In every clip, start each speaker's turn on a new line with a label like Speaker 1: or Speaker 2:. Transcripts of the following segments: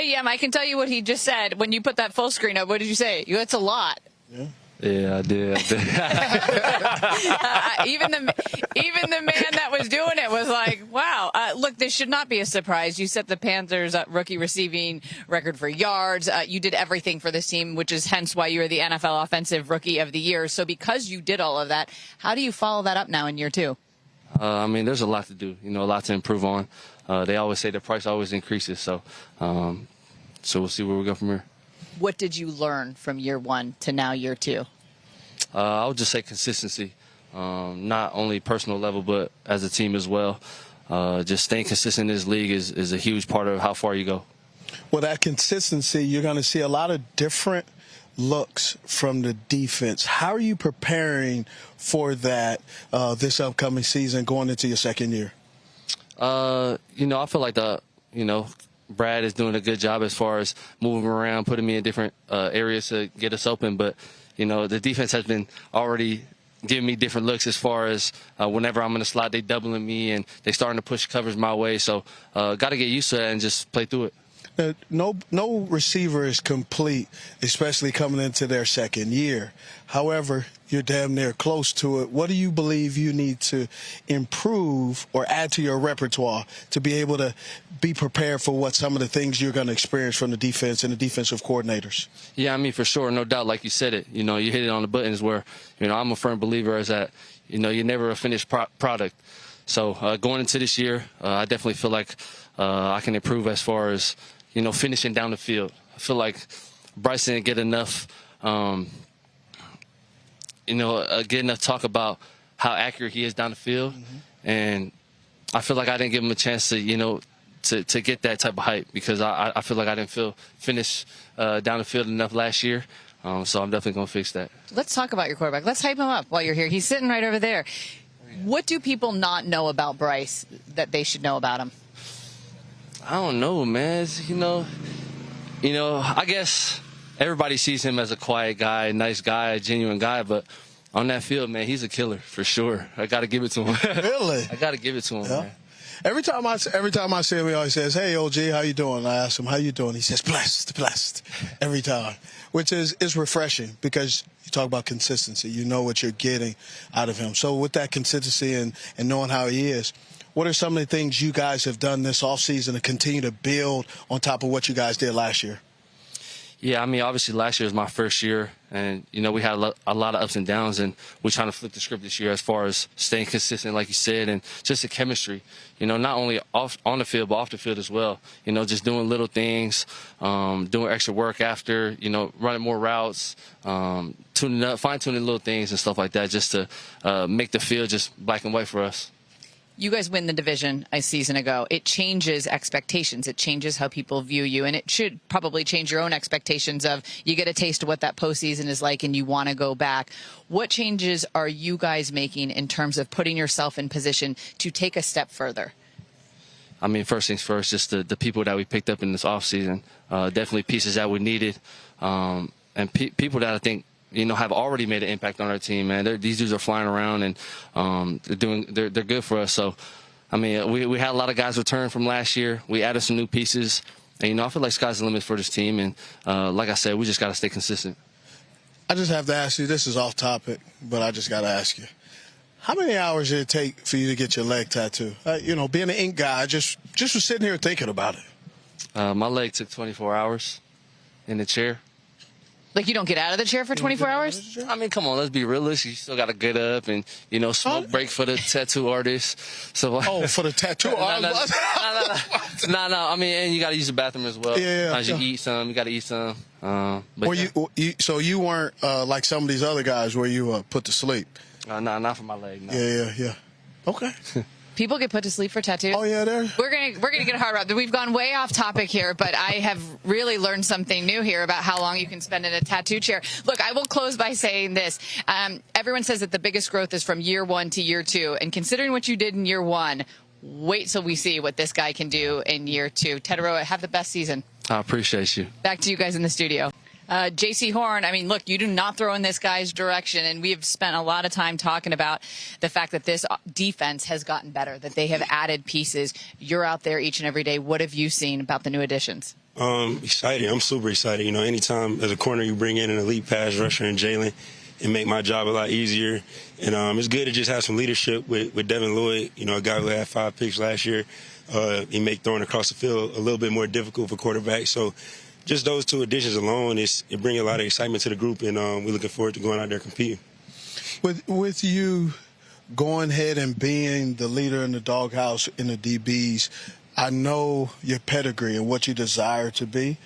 Speaker 1: Yem, I can tell you what he just said. When you put that full screen up, what did you say? That's a lot.
Speaker 2: Yeah.
Speaker 3: Yeah, I did.
Speaker 1: Even the man that was doing it was like, wow. Look, this should not be a surprise. You set the Panthers rookie receiving record for yards. You did everything for this team, which is hence why you were the NFL Offensive Rookie of the Year. So because you did all of that, how do you follow that up now in year two?
Speaker 3: I mean, there's a lot to do, a lot to improve on. They always say the price always increases. So we'll see where we go from here.
Speaker 1: What did you learn from year one to now year two?
Speaker 3: I would just say consistency, not only personal level, but as a team as well. Just staying consistent in this league is a huge part of how far you go.
Speaker 2: Well, that consistency, you're going to see a lot of different looks from the defense. How are you preparing for that this upcoming season going into your second year?
Speaker 3: I feel like Brad is doing a good job as far as moving around, putting me in different areas to get us open. But, the defense has been already giving me different looks as far as whenever I'm in the slot, they doubling me and they starting to push covers my way. So got to get used to that and just play through it.
Speaker 2: No receiver is complete, especially coming into their second year. However, you're damn near close to it. What do you believe you need to improve or add to your repertoire to be able to be prepared for what some of the things you're going to experience from the defense and the defensive coordinators?
Speaker 3: Yeah, I mean, for sure, no doubt. Like you said it, you hit it on the buttons where, I'm a firm believer is that, you're never a finished product. So going into this year, I definitely feel like I can improve as far as, finishing down the field. I feel like Bryce didn't get enough, get enough talk about how accurate he is down the field. Mm-hmm. And I feel like I didn't give him a chance to, to get that type of hype because I feel like I didn't finish down the field enough last year. So I'm definitely going to fix that.
Speaker 1: Let's talk about your quarterback. Let's hype him up while you're here. He's sitting right over there. What do people not know about Bryce that they should know about him?
Speaker 3: I don't know, man. I guess everybody sees him as a quiet guy, nice guy, a genuine guy, but on that field, man, he's a killer for sure. I got to give it to him.
Speaker 2: Really?
Speaker 3: I got to give it to him, man.
Speaker 2: Every time I see him, he always says, "Hey, OG, how you doing?" I ask him, "How you doing?" He says, "Blessed," every time, which is refreshing because you talk about consistency. You know what you're getting out of him. So with that consistency and knowing how he is, what are some of the things you guys have done this offseason to continue to build on top of what you guys did last year?
Speaker 3: Yeah, I mean, obviously last year was my first year, and, we had a lot of ups and downs, and we're trying to flip the script this year as far as staying consistent, like you said, and just the chemistry, not only on the field, but off the field as well. Just doing little things, doing extra work after, running more routes, tuning up, fine-tuning little things and stuff like that just to make the field just black and white for us.
Speaker 1: You guys win the division a season ago. It changes expectations. It changes how people view you, and it should probably change your own expectations of you get a taste of what that postseason is like and you want to go back. What changes are you guys making in terms of putting yourself in position to take a step further?
Speaker 3: I mean, first things first, just the people that we picked up in this offseason, definitely pieces that we needed, and people that I think have already made an impact on our team, man. These dudes are flying around and they're good for us. So, I mean, we had a lot of guys return from last year. We added some new pieces, and I feel like sky's the limit for this team. And like I said, we just got to stay consistent.
Speaker 2: I just have to ask you. This is off topic, but I just got to ask you. How many hours did it take for you to get your leg tattoo? Being an ink guy, I just was sitting here thinking about it.
Speaker 3: My leg took 24 hours in the chair.
Speaker 1: Like you don't get out of the chair for 24 hours?
Speaker 3: I mean, come on, let's be realistic. You still got to get up and, smoke break for the tattoo artist. So,
Speaker 2: for the tattoo artist?
Speaker 3: No. I mean, and you got to use the bathroom as well.
Speaker 2: Yeah.
Speaker 3: Sometimes you eat some, you got to eat some.
Speaker 2: So you weren't like some of these other guys where you put to sleep?
Speaker 3: No, not for my leg. No.
Speaker 2: Yeah. Okay.
Speaker 1: People get put to sleep for tattoos.
Speaker 2: Oh yeah,
Speaker 1: we're gonna get a hard route. We've gone way off topic here, but I have really learned something new here about how long you can spend in a tattoo chair. Look, I will close by saying this: everyone says that the biggest growth is from year one to year two, and considering what you did in year one, wait till we see what this guy can do in year two. Tetairoa, have the best season.
Speaker 3: I appreciate you.
Speaker 1: Back to you guys in the studio. Jaycee Horn, I mean, look, you do not throw in this guy's direction, and we have spent a lot of time talking about the fact that this defense has gotten better, that they have added pieces. You're out there each and every day. What have you seen about the new additions?
Speaker 4: Excited. I'm super excited. You know, anytime as a corner you bring in an elite pass rusher and Jalen, it make my job a lot easier. And it's good to just have some leadership with Devin Lloyd, you know, a guy who had 5 picks last year. He make throwing across the field a little bit more difficult for quarterbacks. So just those 2 additions alone, it brings a lot of excitement to the group, and we're looking forward to going out there competing.
Speaker 2: With you going ahead and being the leader in the doghouse in the DBs, I know your pedigree and what you desire to be.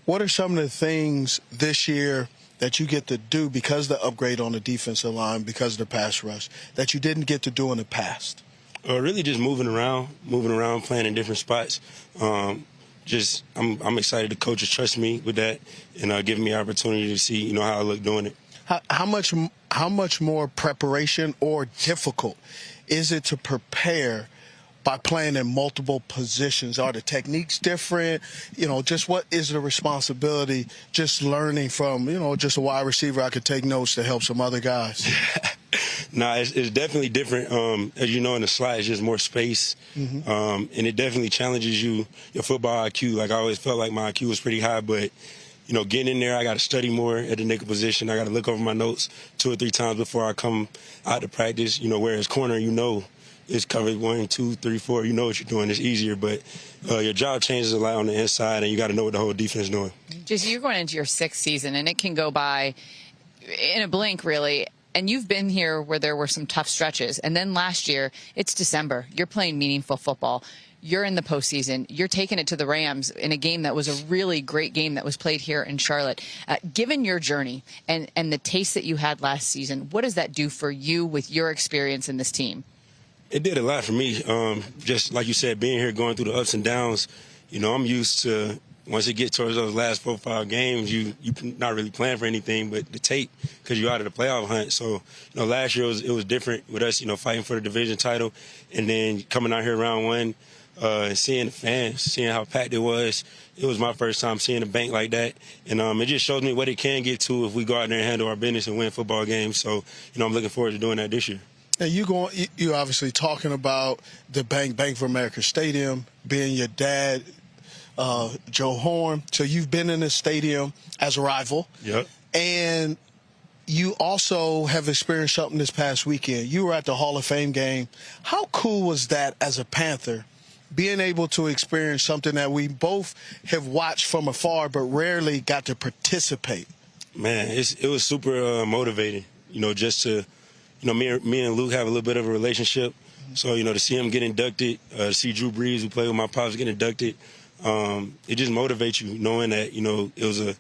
Speaker 2: What are some of the things this year that you get to do because of the upgrade on the defensive line, because of the pass rush, that you didn't get to do in the past?
Speaker 4: Really just moving around, playing in different spots. I'm excited the coaches trust me with that and giving me opportunity to see, you know, how I look doing it.
Speaker 2: How much more preparation or difficult is it to prepare by playing in multiple positions? Are the techniques different? You know, just what is the responsibility just learning from, you know, just a wide receiver I could take notes to help some other guys?
Speaker 4: Nah, it's definitely different. As you know, in the slot, it's just more space. And it definitely challenges your football IQ. Like, I always felt like my IQ was pretty high, but, you know, getting in there, I got to study more at the nickel position. I got to look over my notes 2 or 3 times before I come out to practice. You know, whereas corner, you know, it's covered 1, 2, 3, 4. You know what you're doing. It's easier, but your job changes a lot on the inside, and you got to know what the whole defense is doing.
Speaker 1: Jaycee, you're going into your 6th season, and it can go by in a blink, really. And you've been here where there were some tough stretches. And then last year, it's December. You're playing meaningful football. You're in the postseason. You're taking it to the Rams in a game that was a really great game that was played here in Charlotte. Given your journey and the taste that you had last season, what does that do for you with your experience in this team?
Speaker 4: It did a lot for me. Just like you said, being here, going through the ups and downs, you know, I'm used to once it gets towards those last 4 or 5 games, you not really plan for anything but the tape because you're out of the playoff hunt. So, you know, last year it was different with us, you know, fighting for the division title and then coming out here round 1 and seeing the fans, seeing how packed it was. It was my first time seeing a bank like that. And it just shows me what it can get to if we go out there and handle our business and win football games. So, you know, I'm looking forward to doing that this year.
Speaker 2: And you obviously talking about the Bank of America Stadium, being your dad, Joe Horn. So you've been in the stadium as a rival.
Speaker 4: Yep.
Speaker 2: And you also have experienced something this past weekend. You were at the Hall of Fame game. How cool was that as a Panther, being able to experience something that we both have watched from afar but rarely got to participate?
Speaker 4: Man, it was super motivating, you know, just to, you know, me and Luke have a little bit of a relationship. So, you know, to see him get inducted, to see Drew Brees, who played with my pops, get inducted, it just motivates you knowing that, you know, it was a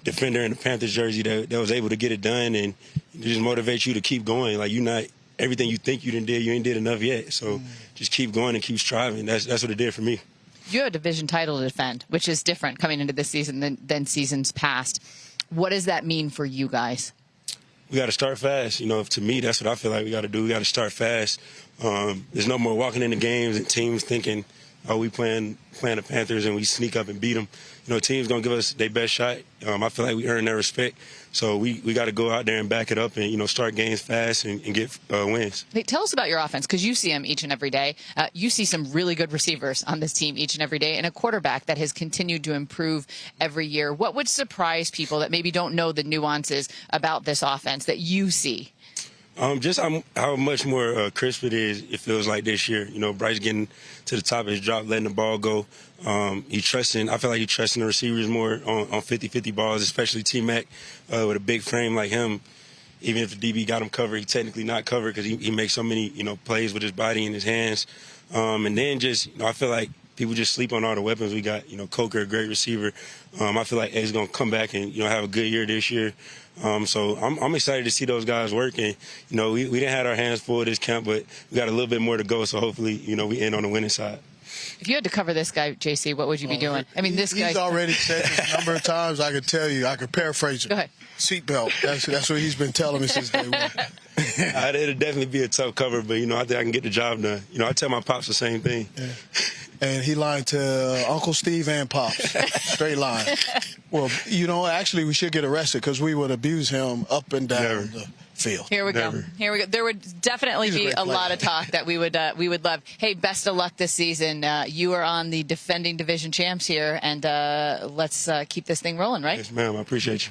Speaker 4: defender in the Panthers jersey that was able to get it done, and it just motivates you to keep going. Like, you're not everything you think you ain't did enough yet. So just keep going and keep striving. That's what it did for me.
Speaker 1: You have a division title to defend, which is different coming into this season than seasons past. What does that mean for you guys?
Speaker 4: We got to start fast. You know, to me, that's what I feel like we got to do. We got to start fast. There's no more walking into games and teams thinking, oh, we playing the Panthers and we sneak up and beat them. You know, teams going to give us their best shot. I feel like we earn their respect. So we got to go out there and back it up and, you know, start games fast and get wins.
Speaker 1: Hey, tell us about your offense, because you see them each and every day. You see some really good receivers on this team each and every day, and a quarterback that has continued to improve every year. What would surprise people that maybe don't know the nuances about this offense that you see?
Speaker 4: Just how much more crisp it is, it feels like this year. You know, Bryce getting to the top of his drop, letting the ball go. I feel like he's trusting the receivers more on 50-50 balls, especially T-Mac with a big frame like him. Even if the DB got him covered, he technically not covered because he makes so many, you know, plays with his body and his hands. And then just, you know, I feel like people just sleep on all the weapons we got. You know, Coker, a great receiver. I feel like Ed's going to come back and, you know, have a good year this year. So I'm excited to see those guys work. And, you know, we didn't have our hands full this camp, but we got a little bit more to go. So hopefully, you know, we end on the winning side.
Speaker 1: If you had to cover this guy, Jaycee, what would you be doing? I mean, this guy.
Speaker 2: He's already said this a number of times. I could tell you. I could paraphrase it.
Speaker 1: Go ahead.
Speaker 2: Seatbelt. That's what he's been telling me since day one.
Speaker 4: It'll definitely be a tough cover, but, you know, I think I can get the job done. You know, I tell my pops the same thing.
Speaker 2: Yeah. And he lied to Uncle Steve and Pops. Straight line. Well, you know, actually, we should get arrested because we would abuse him up and down the field.
Speaker 1: Here we
Speaker 4: Never.
Speaker 1: go. Here we go. There would definitely be a lot of talk that we would love. Hey, best of luck this season. You are on the defending division champs here, and let's keep this thing rolling, right?
Speaker 4: Yes, ma'am. I appreciate you.